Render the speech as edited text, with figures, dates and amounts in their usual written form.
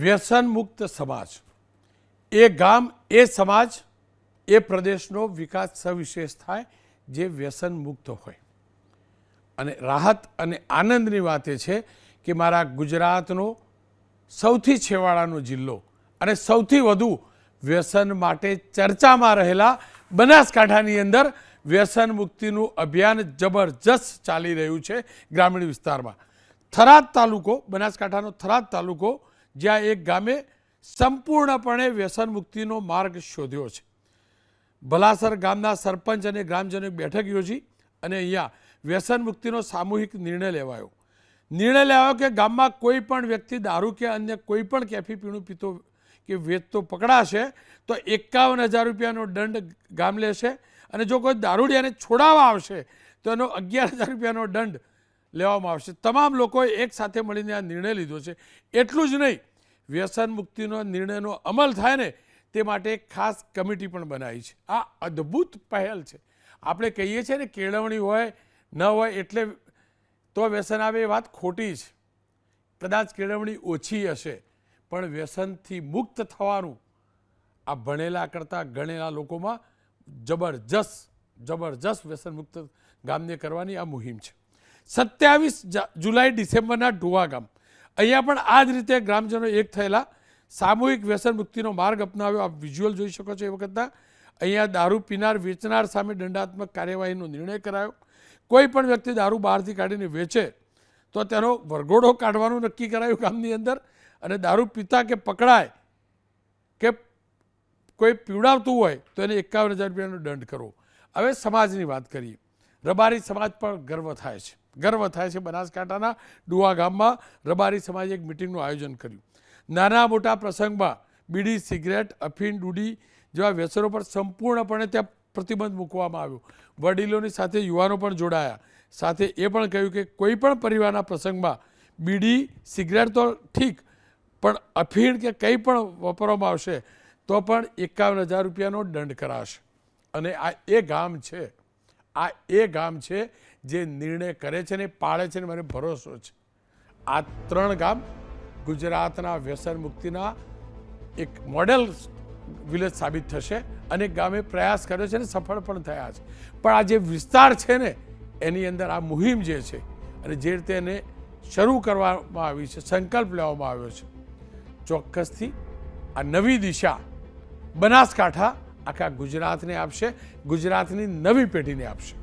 વ્યસન મુક્ત સમાજ એ ગામ એ સમાજ એ પ્રદેશનો વિકાસ સવિશેષ થાય જે વ્યસન મુક્ત હોય. અને રાહત અને આનંદની વાત એ છે કે મારા ગુજરાતનો સૌથી છેવાડાનો જિલ્લો અને સૌથી વધુ વ્યસન માટે ચર્ચામાં રહેલા બનાસકાંઠાની અંદર વ્યસન મુક્તિનું અભિયાન જબરજસ્ત ચાલી રહ્યું છે. ગ્રામીણ વિસ્તારમાં થરાદ તાલુકો, બનાસકાંઠાનો થરાદ તાલુકો, જ્યાં એક ગામે સંપૂર્ણપણે વ્યસન મુક્તિનો માર્ગ શોધ્યો છે. ભલાસર ગામના સરપંચ અને ગ્રામજનોએ બેઠક યોજી અને અહીંયા વ્યસન મુક્તિનો સામૂહિક નિર્ણય લેવાયો. નિર્ણય લેવાયો કે ગામમાં કોઈ પણ વ્યક્તિ દારૂ કે અન્ય કોઈ પણ કેફી પીણું પીતો કે વેચતો પકડાશે તો 51,000 રૂપિયાનો દંડ ગામ લેશે અને જો કોઈ દારૂડિયાને છોડાવવા આવશે તો એનો 11,000 રૂપિયાનો દંડ લેવામાં આવશે. તમામ લોકોએ એક સાથે મળીને આ નિર્ણય લીધો છે. એટલું જ નહીં, વ્યસન મુક્તિનો નિર્ણયનો અમલ થાય ને તે માટે એક ખાસ કમિટી પણ બનાવી છે. આ અદ્ભુત પહેલ છે. આપણે કહીએ છીએ ને કેળવણી હોય ન હોય એટલે તો વ્યસન આવે, એ વાત ખોટી છે. કદાચ કેળવણી ઓછી હશે પણ વ્યસનથી મુક્ત થવાનું આ ભણેલા કરતાં ગણેલા લોકોમાં જબરજસ્ત વ્યસન મુક્ત ગામને કરવાની આ મુહિમ છે. 27 જુલાઈ ડિસેમ્બરના ઢોવા ગામ, અહીંયા પણ આ જ રીતે ગ્રામજનો એક થયેલા, સામૂહિક વ્યસન મુક્તિનો માર્ગ અપનાવ્યો. આપ વિઝ્યુઅલ જોઈ શકો છો એ વખતના. અહીંયા દારૂ પીનાર વેચનાર સામે દંડાત્મક કાર્યવાહીનો નિર્ણય કરાયો. કોઈ પણ વ્યક્તિ દારૂ બહારથી કાઢીને વેચે તો તેનો વરઘોડો કાઢવાનું નક્કી કરાયું ગામની અંદર. અને દારૂ પીતા કે પકડાય કે કોઈ પીવડાવતું હોય તો એને 51,000 રૂપિયાનો દંડ કરવો. હવે સમાજની વાત કરીએ. રબારી સમાજ પર ગર્વ થાય છે. બનાસકાંઠાના ડુવા ગામમાં રબારી સમાજે એક મિટિંગનું આયોજન કર્યું. નાના મોટા પ્રસંગમાં બીડી, સિગરેટ, અફીણ, ડૂડી જેવા વ્યસનો પર સંપૂર્ણપણે ત્યાં પ્રતિબંધ મૂકવામાં આવ્યો. વડીલોની સાથે યુવાનો પણ જોડાયા. સાથે એ પણ કહ્યું કે કોઈ પણ પરિવારના પ્રસંગમાં બીડી, સિગરેટ તો ઠીક, પણ અફીણ કે કંઈ પણ વાપરવામાં આવશે તો પણ 51,000 રૂપિયાનો દંડ કરાશે. અને આ એ ગામ છે જે નિર્ણય કરે છે ને પાળે છે ને મને ભરોસો છે. આ 3 ગામ ગુજરાતના વ્યસન મુક્તિના એક મોડેલ વિલેજ સાબિત થશે. અનેક ગામે પ્રયાસ કર્યો છે ને સફળ પણ થયા છે. પણ આ જે વિસ્તાર છે ને એની અંદર આ મુહિમ જે છે અને જે રીતે એને શરૂ કરવામાં આવી છે, સંકલ્પ લેવામાં આવ્યો છે, ચોક્કસથી આ નવી દિશા બનાસકાંઠા આખા ગુજરાતને આપશે, ગુજરાતની નવી પેઢીને આપશે.